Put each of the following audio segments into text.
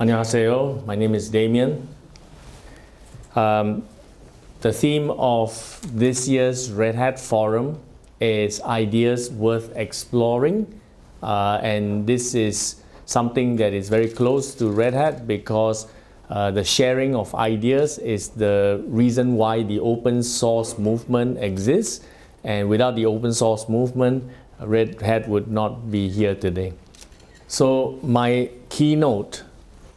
안녕하세요. My name is Damien. The theme of this year's Red Hat Forum is ideas worth exploring, and this is something that is very close to Red Hat because the sharing of ideas is the reason why the open source movement exists, and without the open source movement, Red Hat would not be here today. So my keynote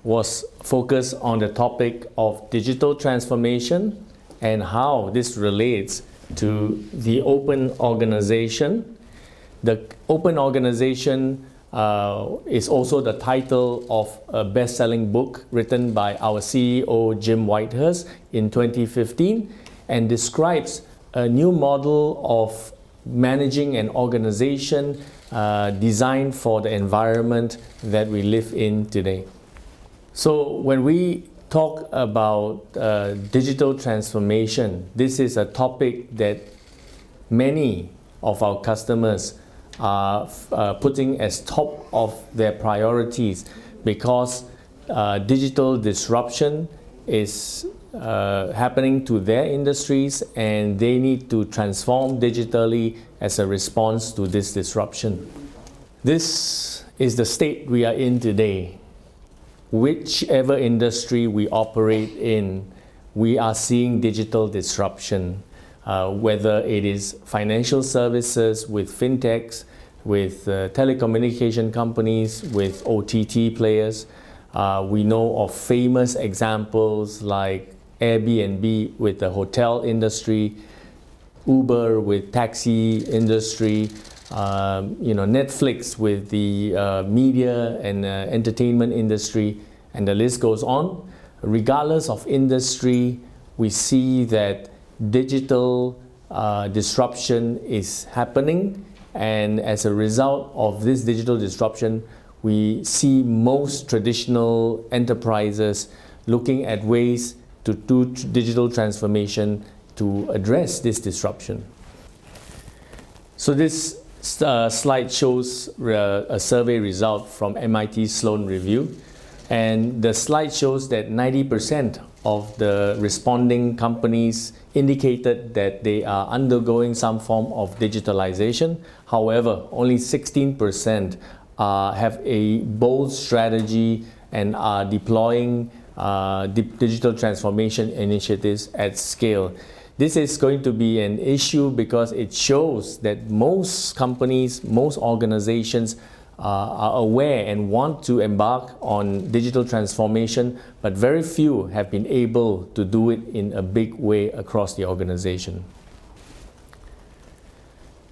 was focused on the topic of digital transformation and how this relates to the open organization. The open organization is also the title of a best-selling book written by our CEO Jim Whitehurst in 2015 and describes a new model of managing an organization designed for the environment that we live in today. So when we talk about digital transformation, this is a topic that many of our customers are putting as top of their priorities because digital disruption is happening to their industries and they need to transform digitally as a response to this disruption. This is the state we are in today. Whichever industry we operate in, we are seeing digital disruption, whether it is financial services with fintechs, with telecommunication companies, with OTT players. We know of famous examples like Airbnb with the hotel industry, Uber with taxi industry, Netflix with the media and entertainment industry, and the list goes on. Regardless of industry, we see that digital disruption is happening, and as a result of this digital disruption, we see most traditional enterprises looking at ways to do digital transformation to address this disruption. So this slide shows a survey result from MIT Sloan Review, and the slide shows that 90% of the responding companies indicated that they are undergoing some form of digitalization. However, only 16% have a bold strategy and are deploying digital transformation initiatives at scale. This is going to be an issue because it shows that most companies, most organizations are aware and want to embark on digital transformation, but very few have been able to do it in a big way across the organization.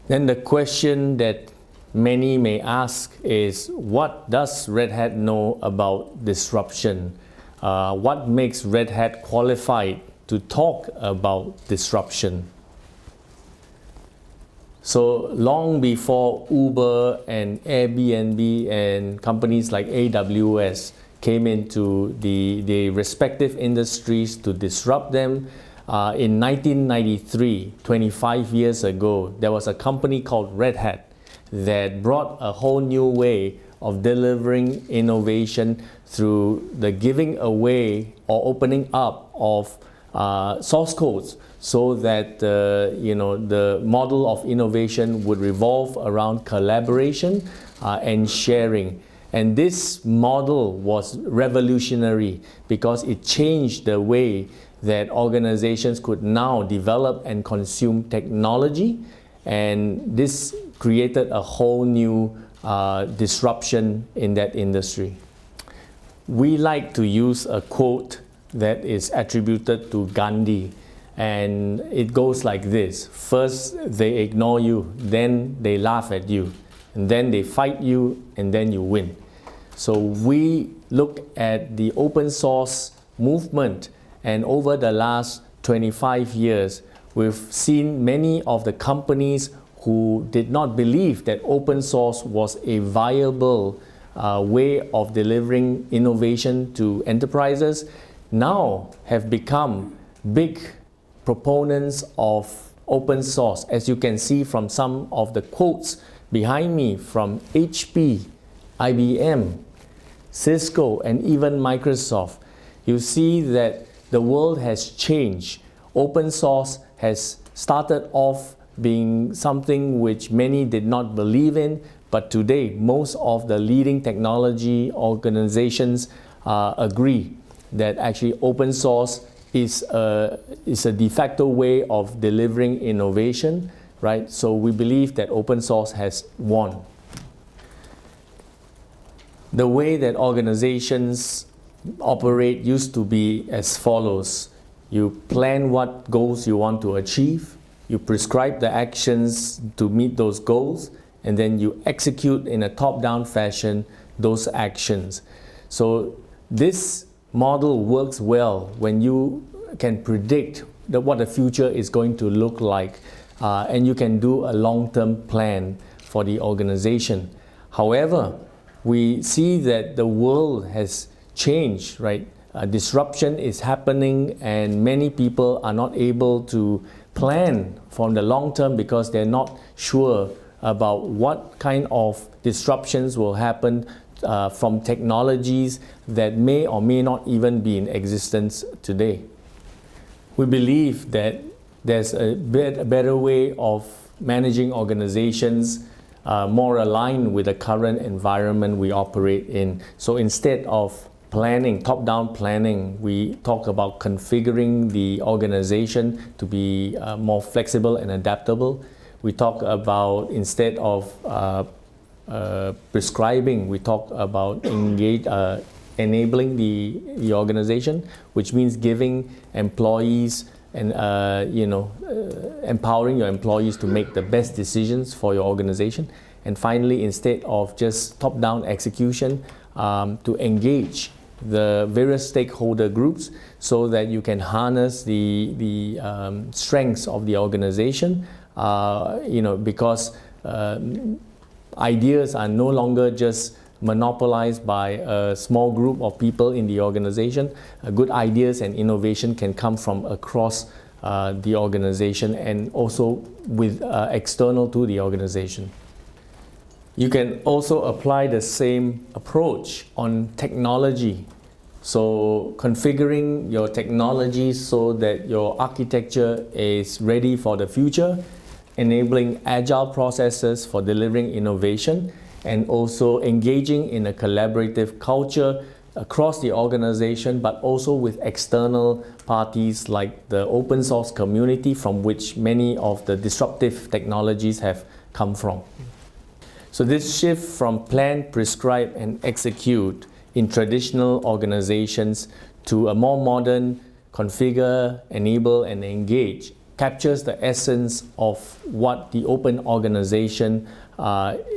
Then the question that many may ask is, what does Red Hat know about disruption? What makes Red Hat qualified to talk about disruption? So long before Uber and Airbnb and companies like AWS came into the respective industries to disrupt them, in 1993, 25 years ago, there was a company called Red Hat that brought a whole new way of delivering innovation through the giving away or opening up of source codes, so that the model of innovation would revolve around collaboration and sharing. And this model was revolutionary because it changed the way that organizations could now develop and consume technology, and this created a whole new disruption in that industry. We like to use a quote that is attributed to Gandhi, and it goes like this: first they ignore you, then they laugh at you, and then they fight you, and then you win. So we look at the open source movement, and over the last 25 years we've seen many of the companies who did not believe that open source was a viable way of delivering innovation to enterprises now have become big proponents of open source, as you can see from some of the quotes behind me from HP, IBM, Cisco, and even Microsoft, you see that the world has changed. Open source has started off being something which many did not believe in, but today most of the leading technology organizations agree that actually open source is a de facto way of delivering innovation, right? So we believe that open source has won. The way that organizations operate used to be as follows. You plan what goals you want to achieve, you prescribe the actions to meet those goals, and then you execute in a top-down fashion those actions. So this model works well when you can predict what the future is going to look like, and you can do a long-term plan for the organization. However, we see that the world has changed, right? Disruption is happening, and many people are not able to plan from the long term because they're not sure about what kind of disruptions will happen from technologies that may or may not even be in existence today. We believe that there's a better way of managing organizations more aligned with the current environment we operate in. So instead of planning, top-down planning, we talk about configuring the organization to be more flexible and adaptable. We talk about, instead of prescribing, we talk about enabling the organization, which means giving employees and empowering your employees to make the best decisions for your organization. And finally, instead of just top-down execution, to engage the various stakeholder groups so that you can harness the strengths of the organization, because ideas are no longer just monopolized by a small group of people in the organization. Good ideas and innovation can come from across the organization and also with external to the organization. You can also apply the same approach on technology. So configuring your technology so that your architecture is ready for the future, enabling agile processes for delivering innovation, and also engaging in a collaborative culture across the organization, but also with external parties like the open source community from which many of the disruptive technologies have come from. So this shift from plan, prescribe, and execute in traditional organizations to a more modern configure, enable, and engage captures the essence of what the open organization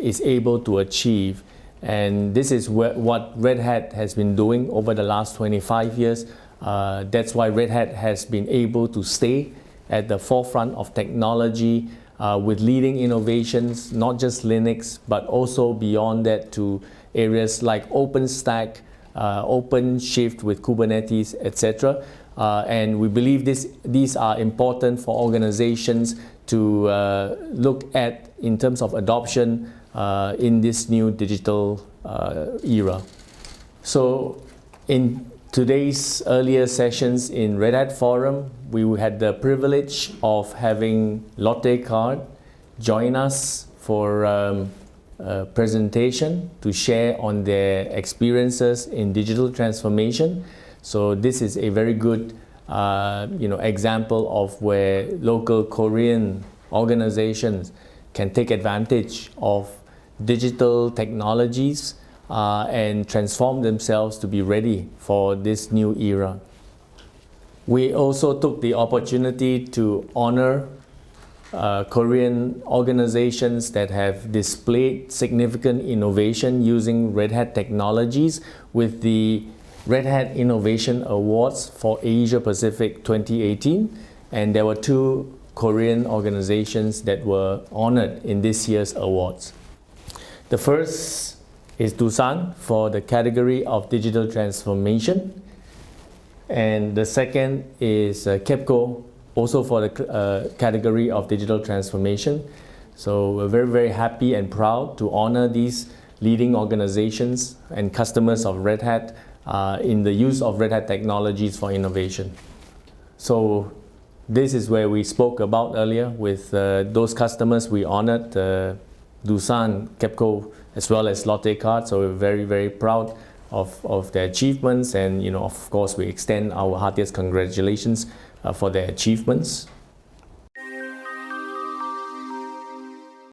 is able to achieve. And this is what Red Hat has been doing over the last 25 years. That's why Red Hat has been able to stay at the forefront of technology with leading innovations, not just Linux, but also beyond that to areas like OpenStack, OpenShift with Kubernetes, etc. And we believe these are important for organizations to look at in terms of adoption in this new digital era. So in today's earlier sessions in Red Hat Forum, we had the privilege of having Lotte Card join us for a presentation to share on their experiences in digital transformation. So this is a very good example of where local Korean organizations can take advantage of digital technologies and transform themselves to be ready for this new era. We also took the opportunity to honor Korean organizations that have displayed significant innovation using Red Hat technologies with the Red Hat Innovation Awards for Asia Pacific 2018, and there were 2 Korean organizations that were honored in this year's awards. The first is Dusan for the category of digital transformation, and the second is KEPCO also for the category of digital transformation. So we're very, very happy and proud to honor these leading organizations and customers of Red Hat in the use of Red Hat technologies for innovation. So this is where we spoke about earlier with those customers. We honored Doosan, KEPCO, as well as Lotte Card. So we're very, very proud of their achievements, and of course we extend our heartiest congratulations for their achievements.